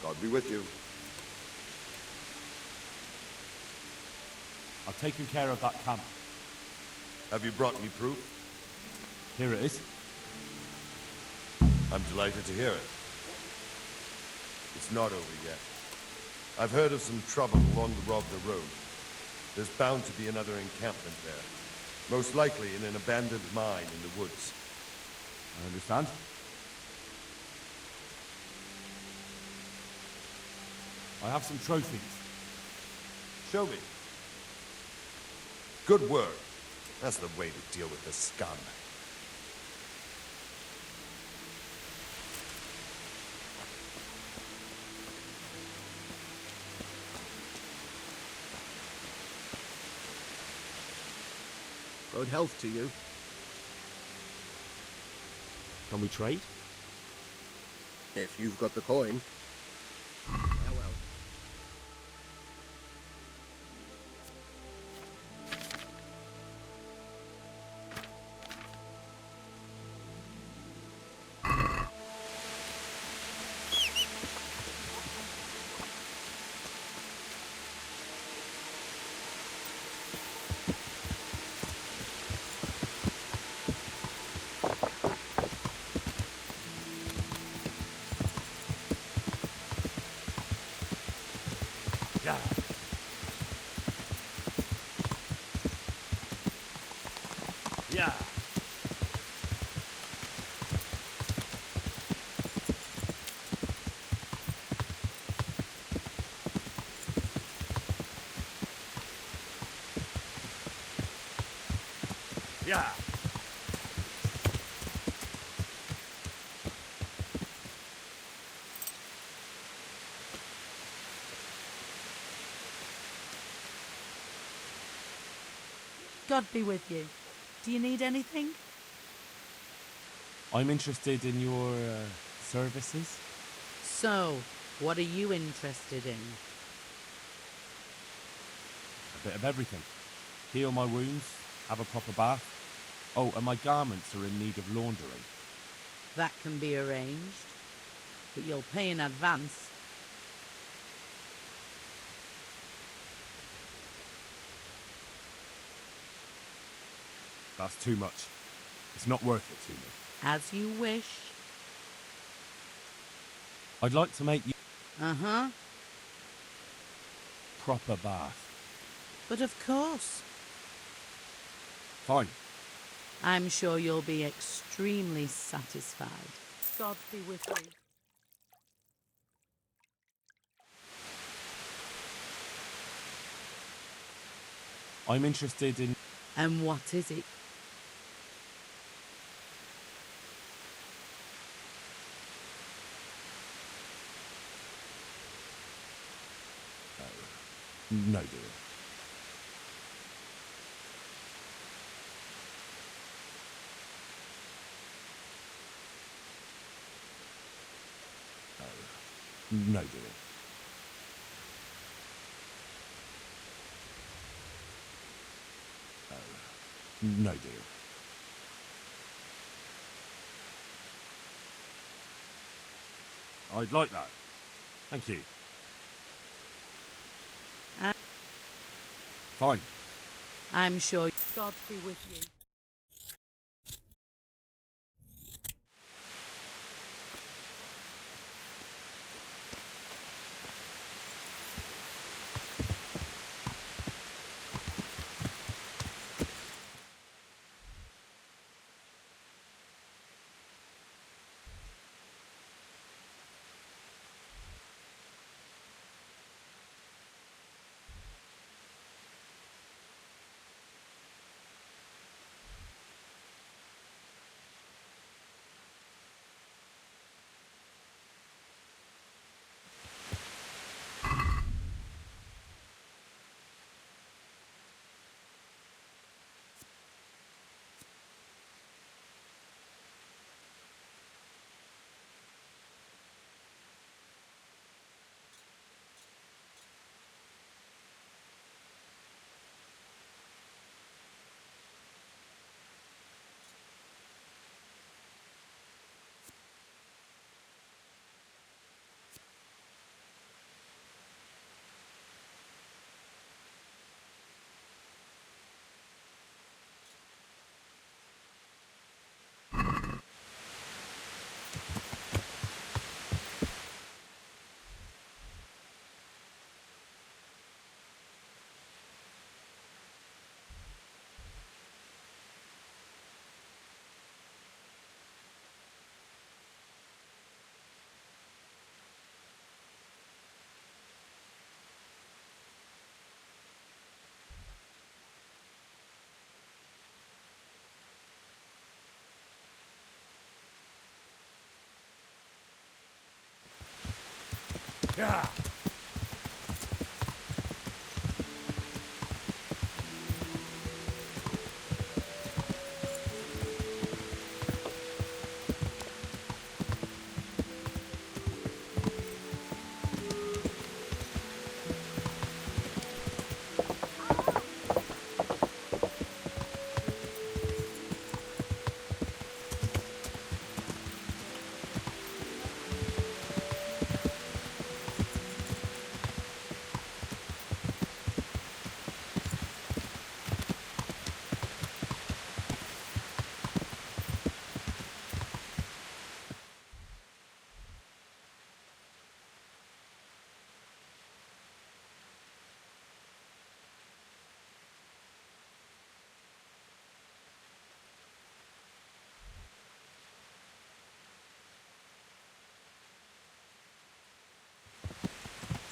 God be with you. I've taken care of that camp. Have you brought me proof? Here it is. I'm delighted to hear it. It's not over yet. I've heard of some trouble along the Rovda Road. There's bound to be another encampment there. Most likely in an abandoned mine in the woods. I understand. I have some trophies. Show me. Good work. That's the way to deal with the scum. Good health to you. Can we trade? If you've got the coin. Well. Yeah. Yeah. Yeah. God be with you. Do you need anything? I'm interested in your services. So, what are you interested in? A bit of everything. Heal my wounds, have a proper bath. Oh, and my garments are in need of laundering. That can be arranged, but you'll pay in advance. That's too much. It's not worth it to me. As you wish. I'd like to make you Uh-huh. proper bath. But of course. Fine. I'm sure you'll be extremely satisfied. God be with you. I'm interested in... And what is it? No, dear. No, dear. No, dear. I'd like that. Thank you. Fine. I'm sure God be with you. Yeah.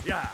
Yeah.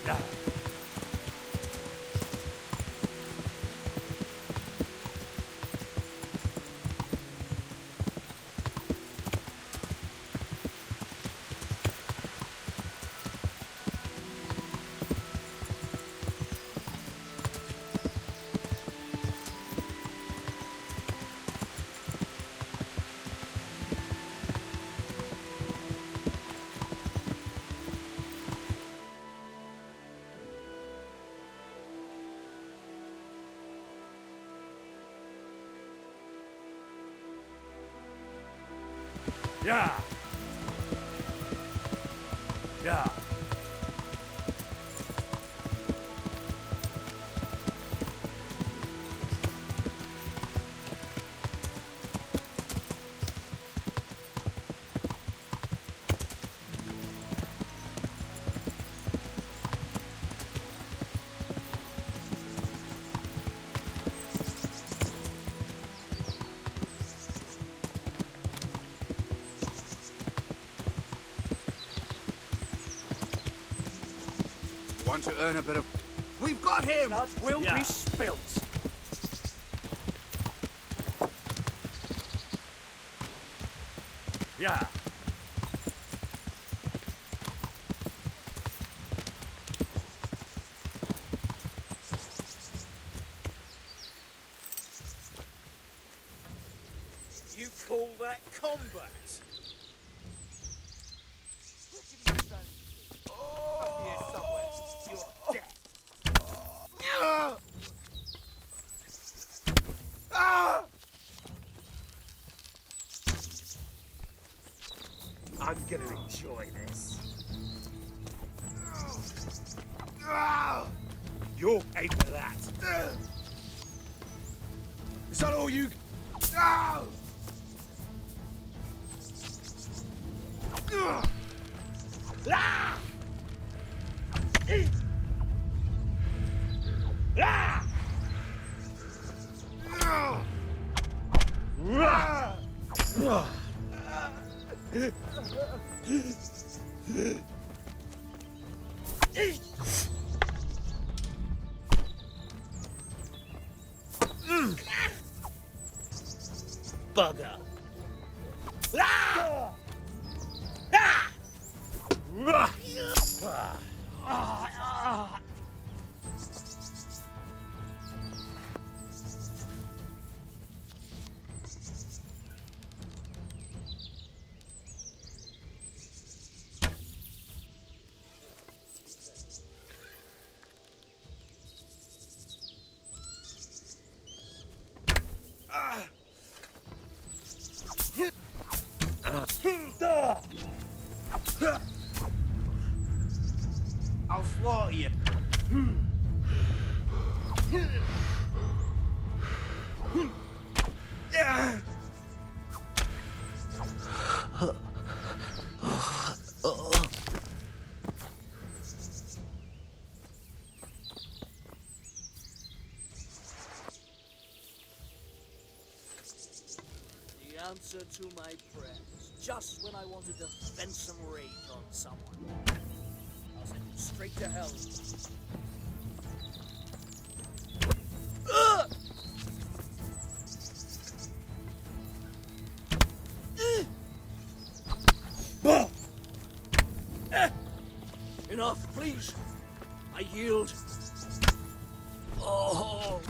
Yeah. Yeah. Yeah. Want to earn a bit of... We've got him! Blood will Yeah. be spilt. Yeah. You call that combat? Here somewhere. You're dead. I'm gonna enjoy this. You'll pay for that. Is that all you... Bugger. The answer to my prayers, just when I wanted to vent some rage on someone. I'll send you straight to hell. Enough, please. I yield. Oh.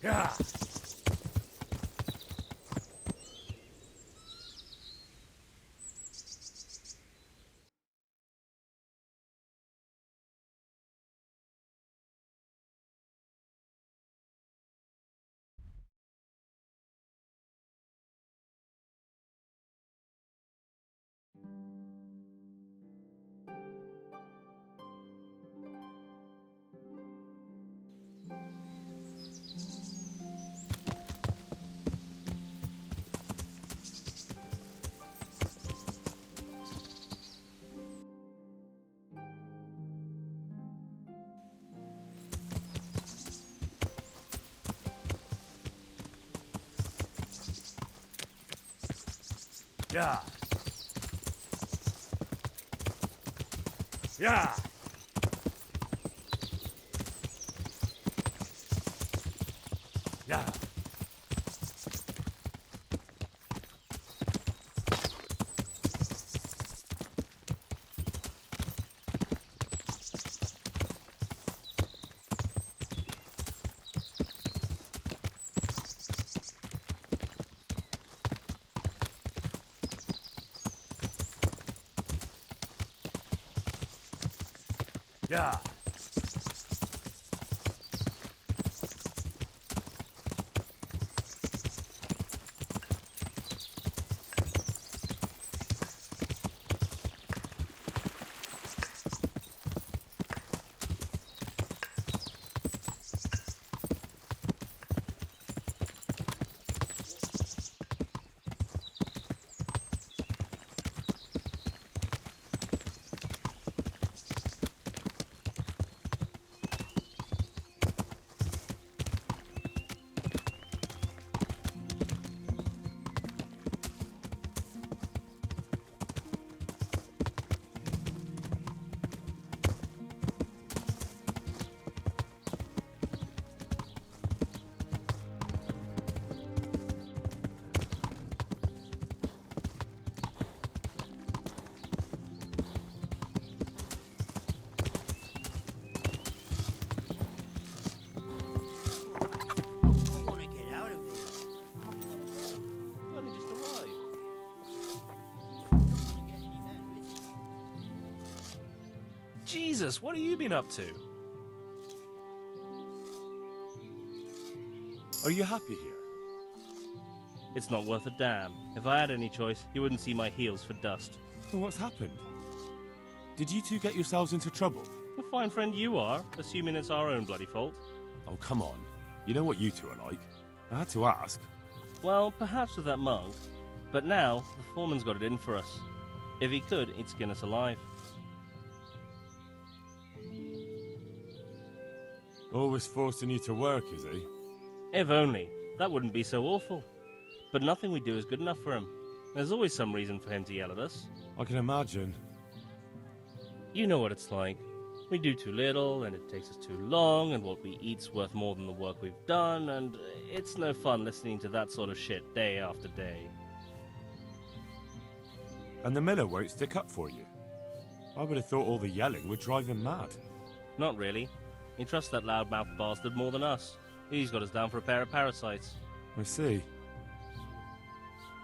Yeah. Yeah. Yeah. Yeah. Yeah. I want to get out of here. You only just arrived. I don't want to get any men with me. Jesus, what have you been up to? Are you happy here? It's not worth a damn. If I had any choice, you wouldn't see my heels for dust. Well, what's happened? Did you two get yourselves into trouble? A fine friend you are, assuming it's our own bloody fault. Oh, come on. You know what you two are like. I had to ask. Well, perhaps with that monk. But now, the foreman's got it in for us. If he could, he'd skin us alive. Always forcing you to work, is he? If only. That wouldn't be so awful. But nothing we do is good enough for him. There's always some reason for him to yell at us. I can imagine. You know what it's like. We do too little, and it takes us too long, and what we eat's worth more than the work we've done, and it's no fun listening to that sort of shit day after day. And the miller won't stick up for you. I would have thought all the yelling would drive him mad. Not really. He trusts that loudmouth bastard more than us. He's got us down for a pair of parasites. I see.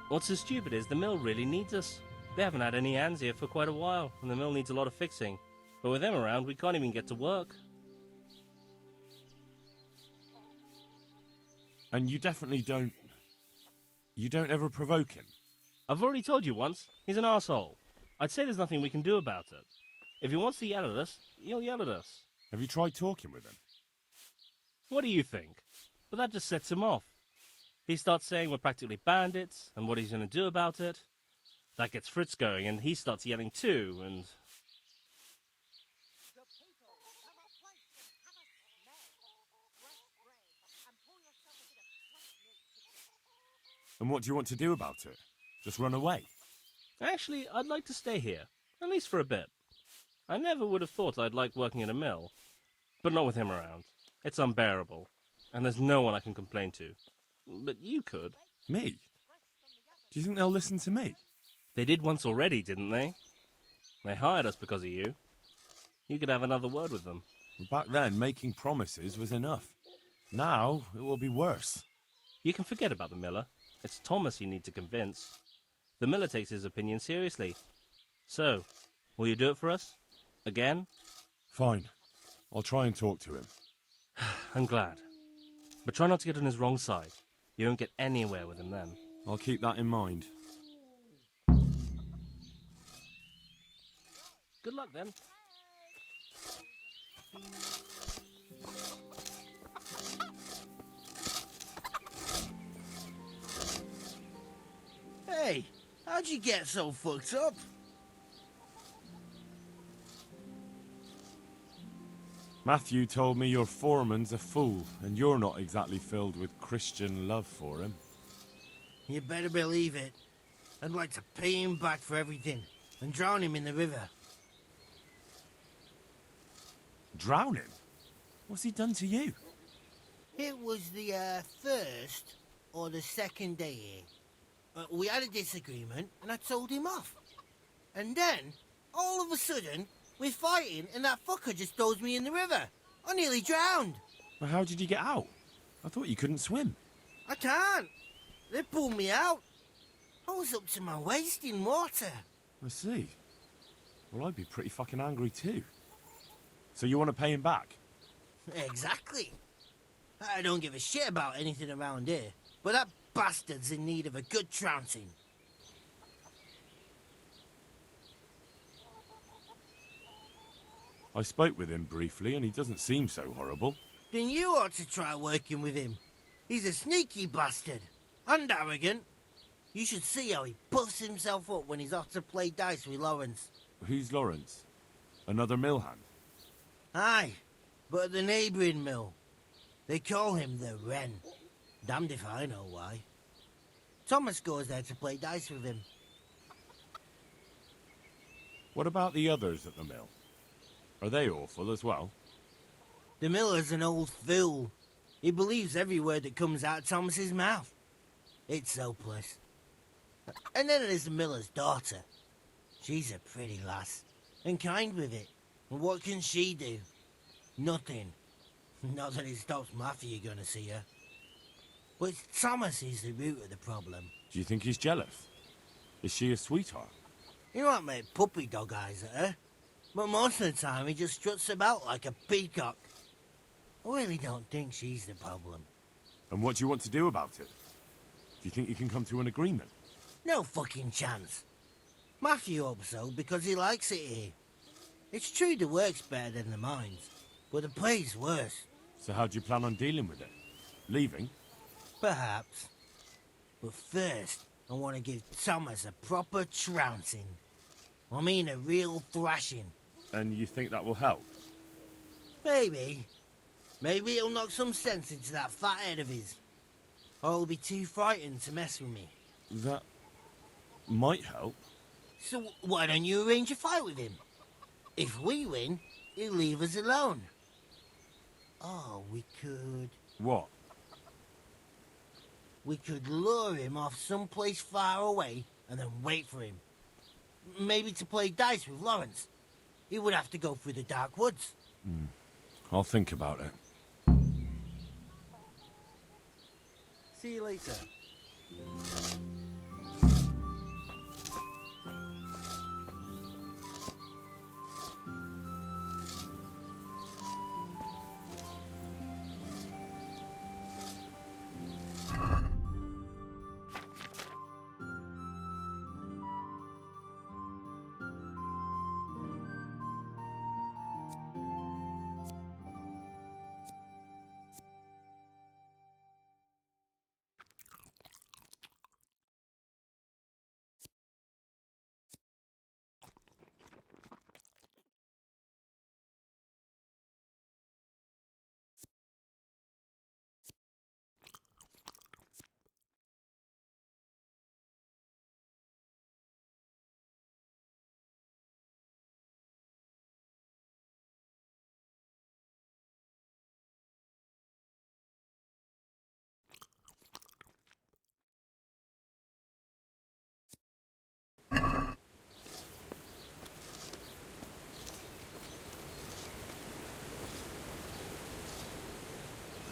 What's so stupid is the mill really needs us. They haven't had any hands here for quite a while, and the mill needs a lot of fixing. But with them around, we can't even get to work. And you definitely don't... You don't ever provoke him? I've already told you once, he's an arsehole. I'd say there's nothing we can do about it. If he wants to yell at us, he'll yell at us. Have you tried talking with him? What do you think? But that just sets him off. He starts saying we're practically bandits, and what he's going to do about it. That gets Fritz going, and he starts yelling too, and... And what do you want to do about it? Just run away? Actually, I'd like to stay here, at least for a bit. I never would have thought I'd like working in a mill, but not with him around. It's unbearable, and there's no one I can complain to. But you could. Me? Do you think they'll listen to me? They did once already, didn't they? They hired us because of you. You could have another word with them. Back then, making promises was enough. Now, it will be worse. You can forget about the miller. It's Thomas you need to convince. The miller takes his opinion seriously. So, will you do it for us? Again? Fine. I'll try and talk to him. I'm glad. But try not to get on his wrong side. You won't get anywhere with him then. I'll keep that in mind. Good luck then. Hey, how'd you get so fucked up? Matthew told me your foreman's a fool, and you're not exactly filled with Christian love for him. You better believe it. I'd like to pay him back for everything and drown him in the river. Drown him? What's he done to you? It was the first or the second day here. We had a disagreement and I told him off. And then, all of a sudden, we're fighting and that fucker just throws me in the river. I nearly drowned. Well, how did you get out? I thought you couldn't swim. I can't. They pulled me out. I was up to my waist in water. I see. Well, I'd be pretty fucking angry too. So you want to pay him back? Exactly. I don't give a shit about anything around here, but that bastard's in need of a good trouncing. I spoke with him briefly and he doesn't seem so horrible. Then you ought to try working with him. He's a sneaky bastard. And arrogant. You should see how he puffs himself up when he's off to play dice with Lawrence. Who's Lawrence? Another mill hand? Aye, but at the neighbouring mill. They call him the Wren. Damned if I know why. Thomas goes there to play dice with him. What about the others at the mill? Are they awful as well? The miller's an old fool. He believes every word that comes out of Thomas's mouth. It's hopeless. And then there's the miller's daughter. She's a pretty lass, and kind with it. And what can she do? Nothing. Not that it stops Matthew gonna see her. But it's Thomas who's the root of the problem. Do you think he's jealous? Is she a sweetheart? He might make puppy dog eyes at her, but most of the time he just struts about like a peacock. I really don't think she's the problem. And what do you want to do about it? Do you think you can come to an agreement? No fucking chance. Matthew hopes so because he likes it here. It's true the work's better than the mines, but the pay's worse. So how do you plan on dealing with it? Leaving? Perhaps. But first, I want to give Thomas a proper trouncing. I mean a real thrashing. And you think that will help? Maybe. Maybe it'll knock some sense into that fat head of his. Or he'll be too frightened to mess with me. That might help. So why don't you arrange a fight with him? If we win, he'll leave us alone. Oh, we could... What? We could lure him off someplace far away and then wait for him. Maybe to play dice with Lawrence. He would have to go through the dark woods. I'll think about it. See you later.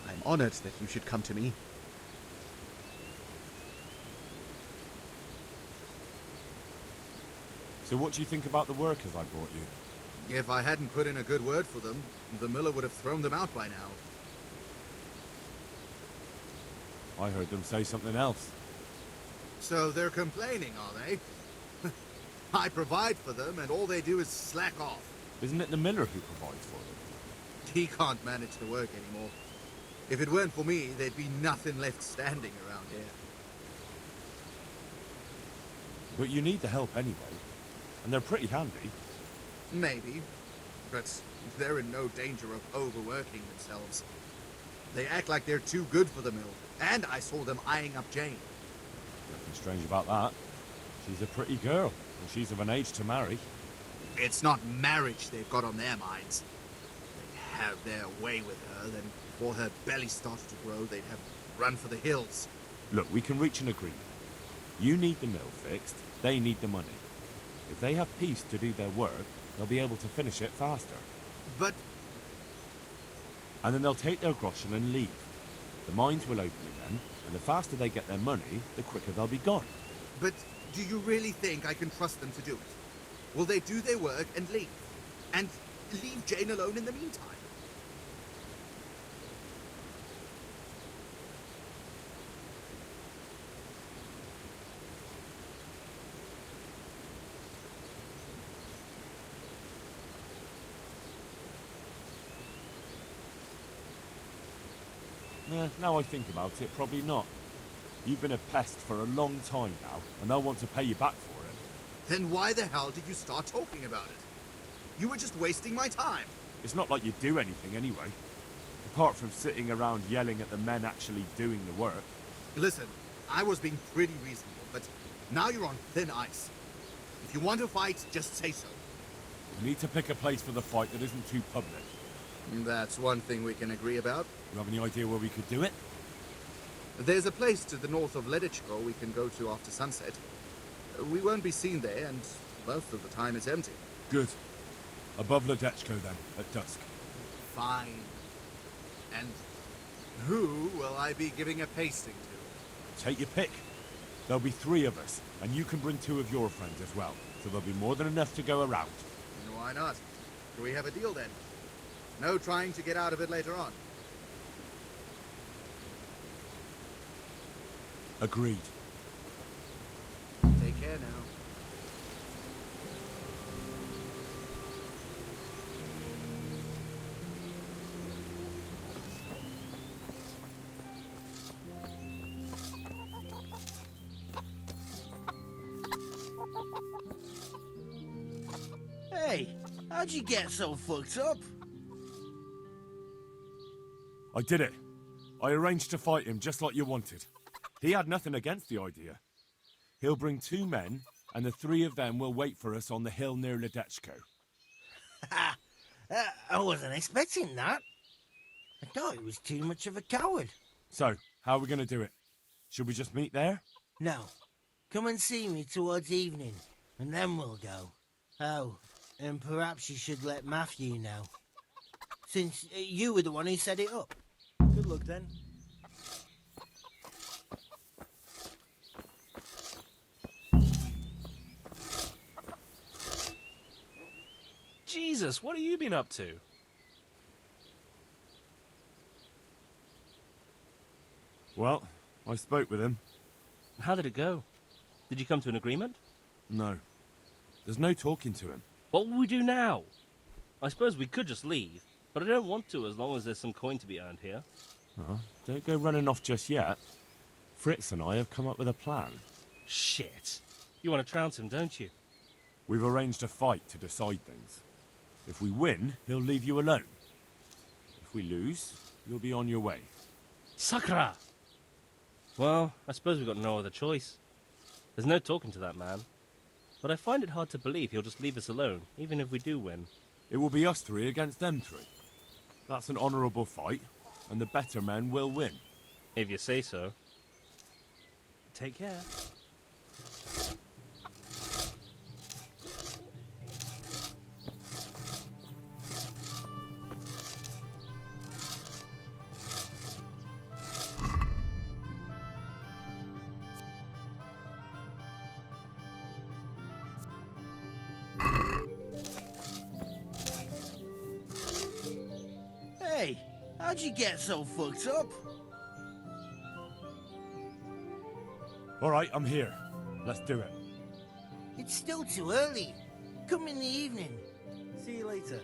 I'm honored that you should come to me. So what do you think about the workers I brought you? If I hadn't put in a good word for them, the miller would have thrown them out by now. I heard them say something else. So they're complaining, are they? I provide for them, and all they do is slack off. Isn't it the miller who provides for them? He can't manage the work anymore. If it weren't for me, there'd be nothing left standing around here. But you need the help anyway. And they're pretty handy. Maybe, but they're in no danger of overworking themselves. They act like they're too good for the mill, and I saw them eyeing up Jane. Nothing strange about that. She's a pretty girl, and she's of an age to marry. It's not marriage they've got on their minds. They'd have their way with her, then before her belly started to grow, they'd have run for the hills. Look, we can reach an agreement. You need the mill fixed, they need the money. If they have peace to do their work, they'll be able to finish it faster. But And then they'll take their groschen and leave. The mines will open again, and the faster they get their money, the quicker they'll be gone. do you really think I can trust them to do it? Will they do their work and leave? And leave Jane alone in the meantime? Now I think about it, probably not. You've been a pest for a long time now, and they'll want to pay you back for it. Then why the hell did you start talking about it? You were just wasting my time. It's not like you do anything anyway. Apart from sitting around yelling at the men actually doing the work. Listen, I was being pretty reasonable, but now you're on thin ice. If you want to fight, just say so. We need to pick a place for the fight that isn't too public. That's one thing we can agree about. You have any idea where we could do it? There's a place to the north of Leditchko we can go to after sunset. We won't be seen there, and most of the time it's empty. Good. Above Ledechko then, at dusk. Fine. And who will I be giving a pasting to? Take your pick. There'll be 3 of us, and you can bring 2 of your friends as well, so there'll be more than enough to go around. Why not? Do we have a deal then? No trying to get out of it later on. Agreed. Take care now. Hey, how'd you get so fucked up? I did it. I arranged to fight him just like you wanted. He had nothing against the idea. He'll bring 2 men, and the 3 of them will wait for us on the hill near Ledechko. I wasn't expecting that. I thought he was too much of a coward. So, how are we going to do it? Should we just meet there? No. Come and see me towards evening, and then we'll go. Oh, and perhaps you should let Matthew know. Since you were the one who set it up. Good luck then. Jesus, what have you been up to? Well, I spoke with him. How did it go? Did you come to an agreement? No. There's no talking to him. What will we do now? I suppose we could just leave, but I don't want to as long as there's some coin to be earned here. Don't go running off just yet. Fritz and I have come up with a plan. Shit. You want to trounce him, don't you? We've arranged a fight to decide things. If we win, he'll leave you alone. If we lose, you'll be on your way. Sakra! Well, I suppose we've got no other choice. There's no talking to that man. But I find it hard to believe he'll just leave us alone, even if we do win. It will be us 3 against them 3. That's an honourable fight, and the better men will win. If you say so. Take care. Hey, how'd you get so fucked up? All right, I'm here. Let's do it. It's still too early. Come in the evening. See you later.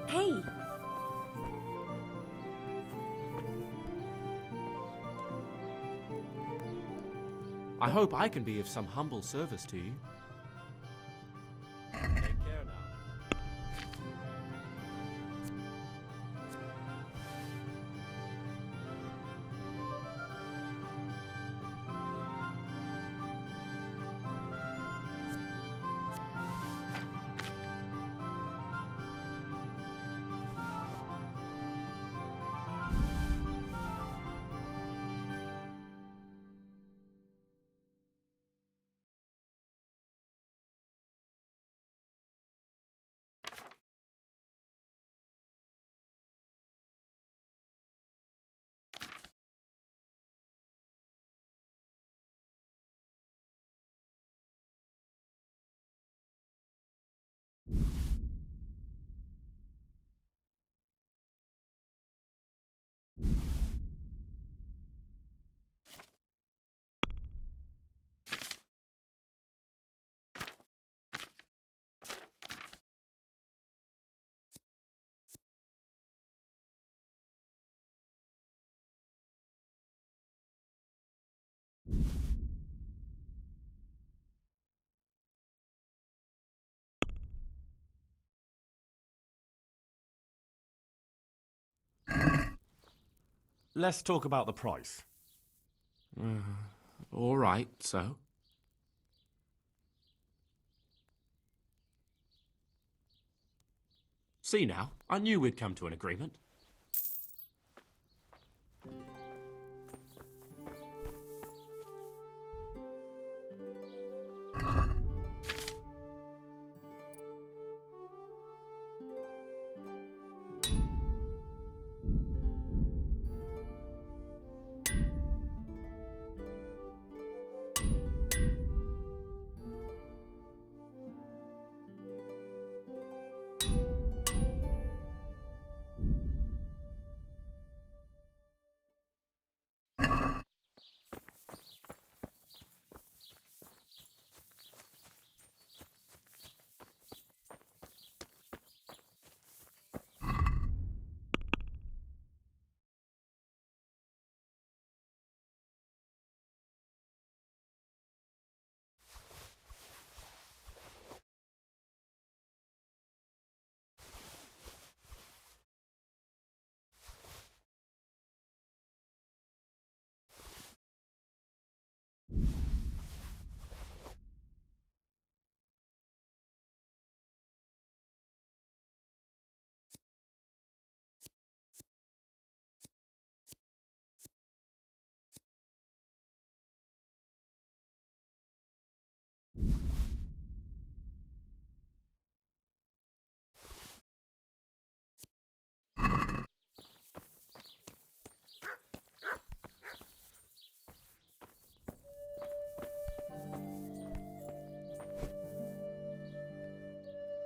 Hey! I hope I can be of some humble service to you. Take care now. Let's talk about the price. All right, so? See now, I knew we'd come to an agreement.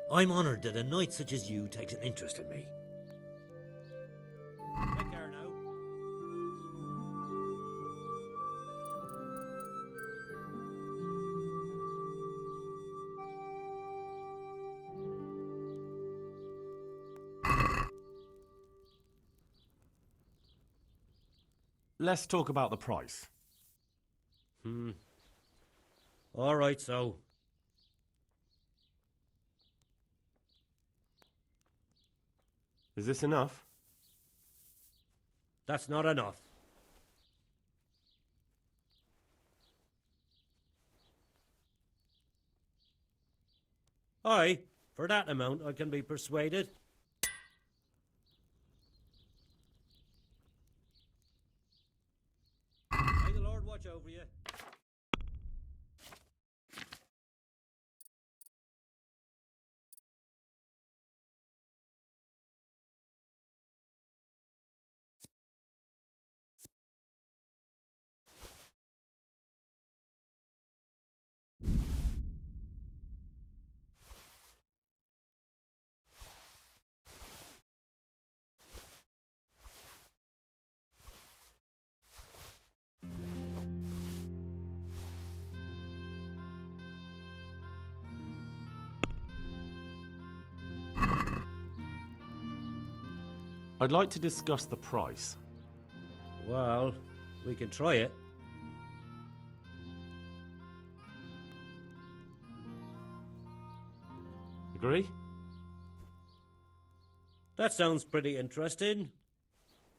I'm honoured that a knight such as you takes an interest in me. Take care now. Let's talk about the price. All right, so. Is this enough? That's not enough. Aye, for that amount I can be persuaded. May the Lord watch over you. I'd like to discuss the price. Well, we can try it. Agree? That sounds pretty interesting.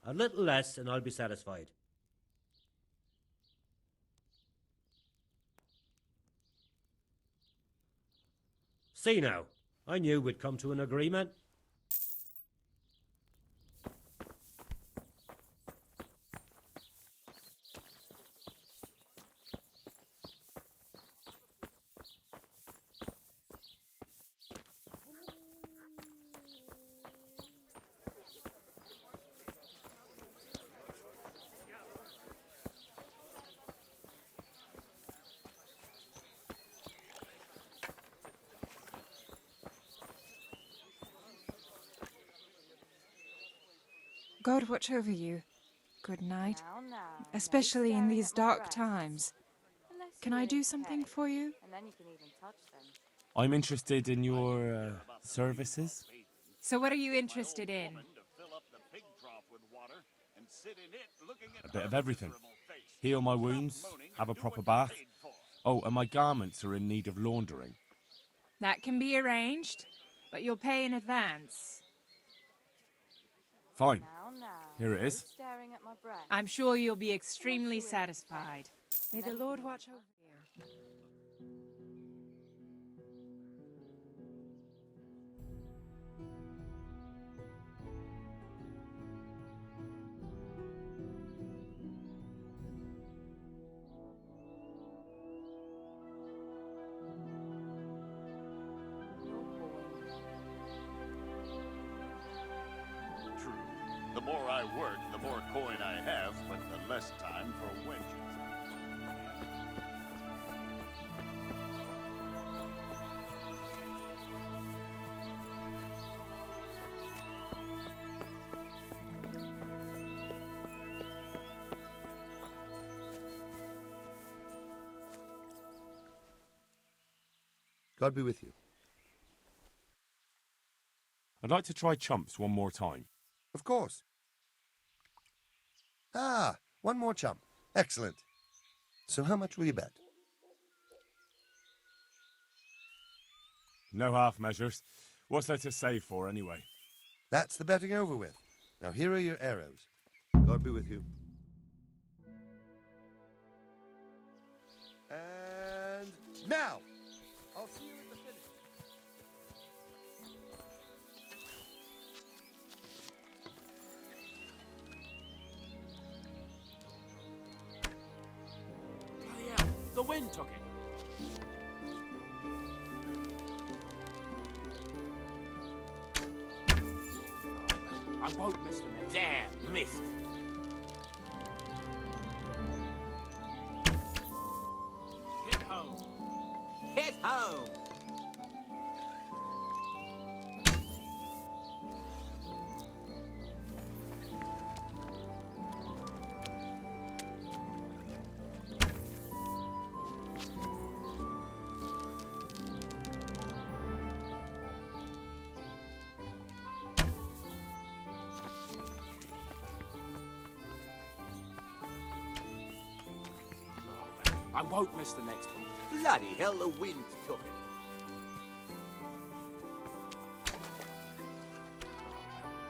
A little less and I'll be satisfied. See now, I knew we'd come to an agreement. God watch over you. Good night. Especially in these dark times. Can I do something for you? I'm interested in your services. So what are you interested in? A bit of everything. Heal my wounds, have a proper bath. Oh, and my garments are in need of laundering. That can be arranged, but you'll pay in advance. Fine. Here it is. I'm sure you'll be extremely satisfied. May the Lord watch over you. True. The more I work, the more coin I have, but the less time for wenches. God be with you. I'd like to try chumps one more time. Of course. Ah, one more chump. Excellent. So how much will you bet? No half measures. What's there to save for, anyway? That's the betting over with. Now here are your arrows. God be with you. And now! I'll see you at the finish. Bloody hell, the wind took it. I won't miss the next. Damn, missed. Hit home. Hit home. I won't miss the next one. Bloody hell, the wind took it.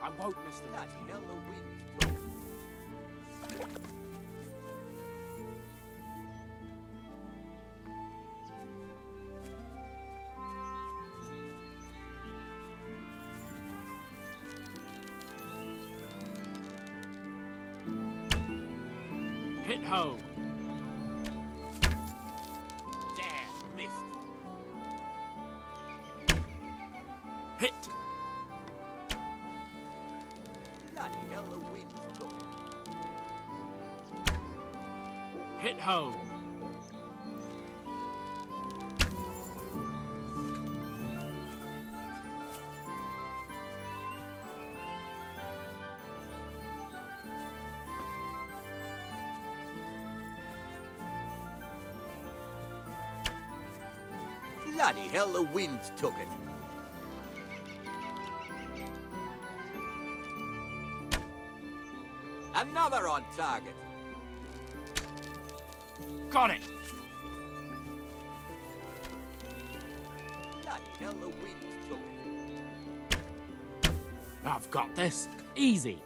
I won't miss the Bloody next one. hell, the wind took it. Hit home. Damn, missed. Hit. Bloody hell, the wind took it. Hit home. Bloody hell, the wind took it. Another on target. Got it. Bloody hell, the wind took it. I've got this. Easy.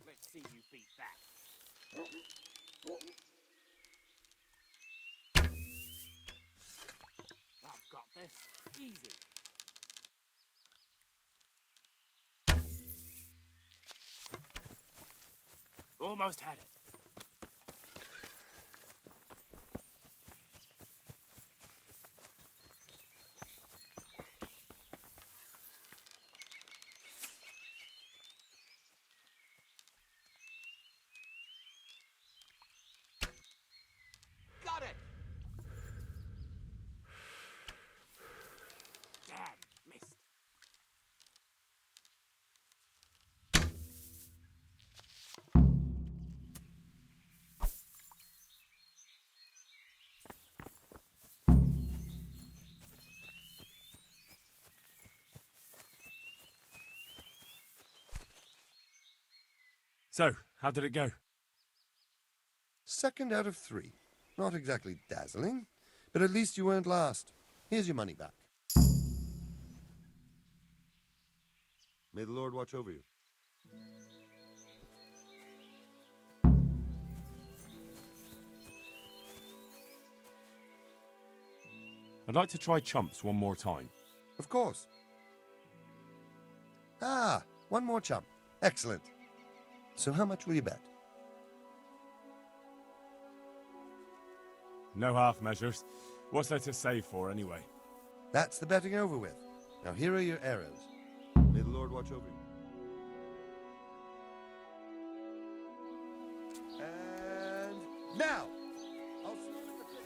Let's see you beat that. I've got this. Easy. Almost had it. Got it. Damn, missed. So, how did it go? Second out of 3. Not exactly dazzling, but at least you weren't last. Here's your money back. May the Lord watch over you. I'd like to try chumps one more time. Of course. Ah, one more chump. Excellent. So how much will you bet? No half measures. What's there to save for, anyway? That's the betting over with. Now here are your arrows. May the Lord watch over you. And now! I'll see you at the pit.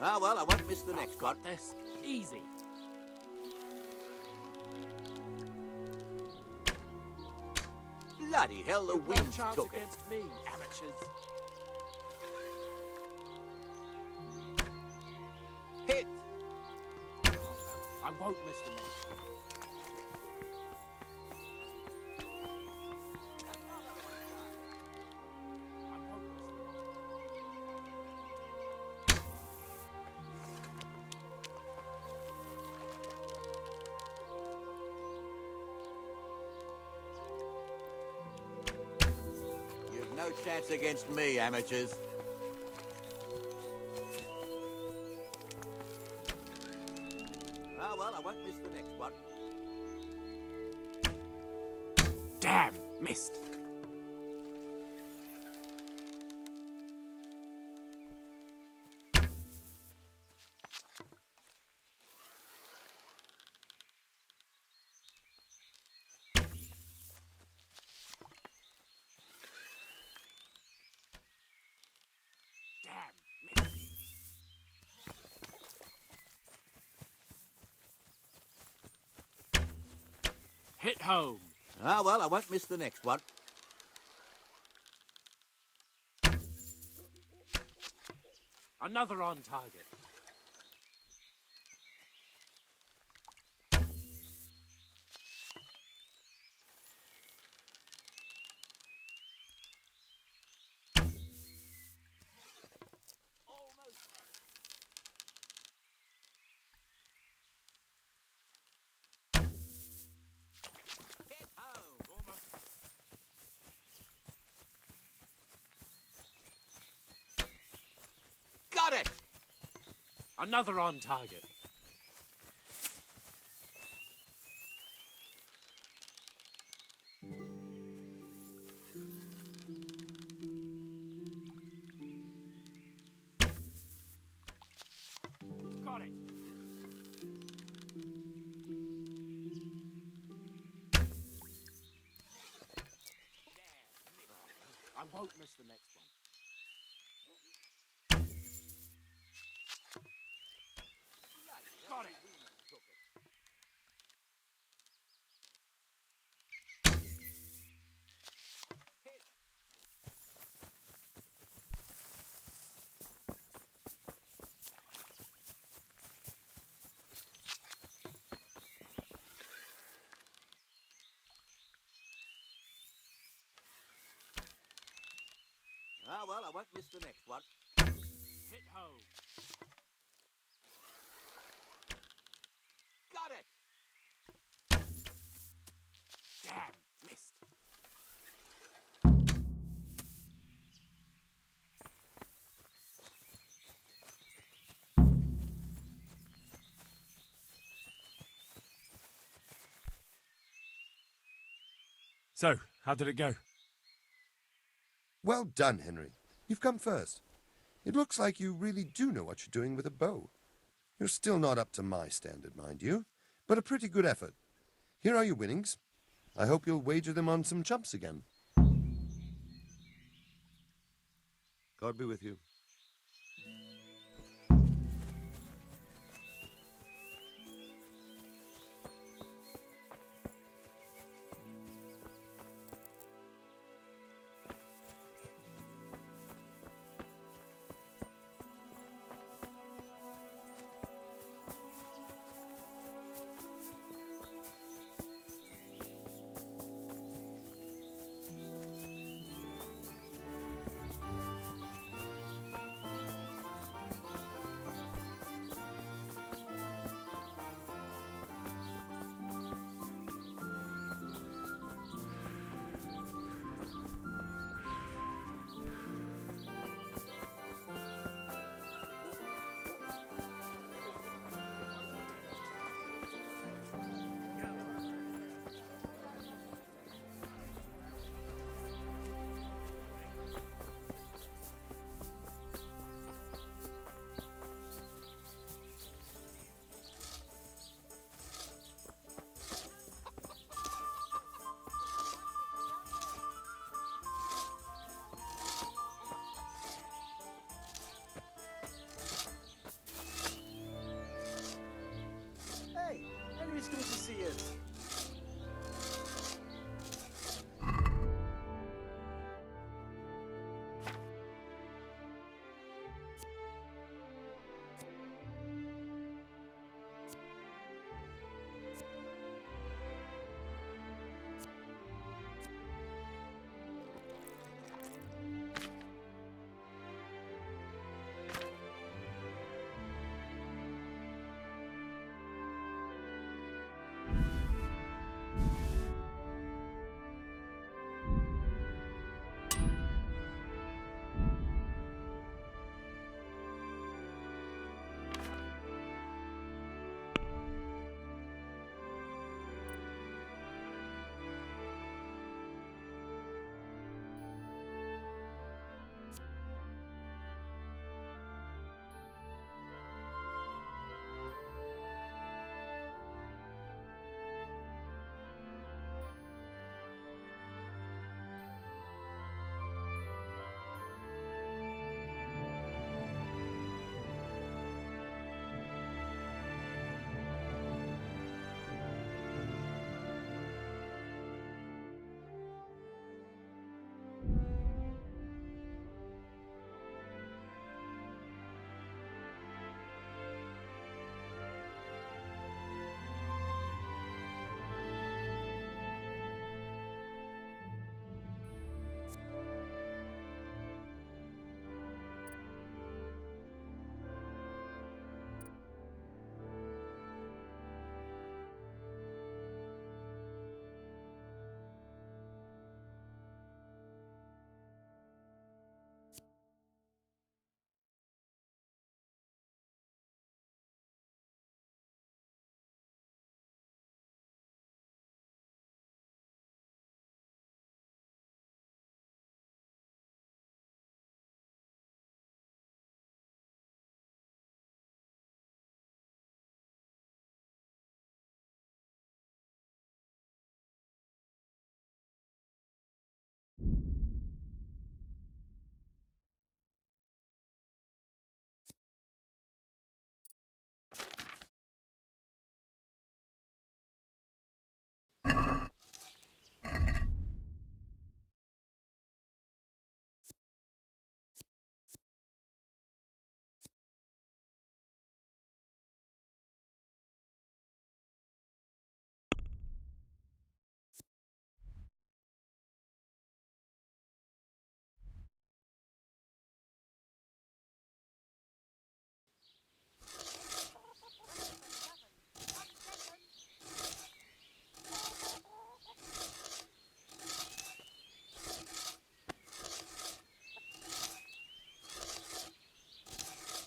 Ah, well, I won't miss the next one. This easy. Bloody hell, the You've no wind chance took it. against me, amateurs. Hit! I won't miss the next one. You've no chance against me, amateurs. Ah, well, I won't miss the next one. Damn, missed. Damn, missed. Hit home. Ah, well, I won't miss the next one. Another on target. Hit home. Got it! Another on target. Got it. I won't miss the next one. Got it. Ah, well, I won't miss the next one. Hit home. Got it! Damn, missed. So, how did it go? Well done, Henry. You've come first. It looks like you really do know what you're doing with a bow. You're still not up to my standard, mind you, but a pretty good effort. Here are your winnings. I hope you'll wager them on some chumps again. God be with you.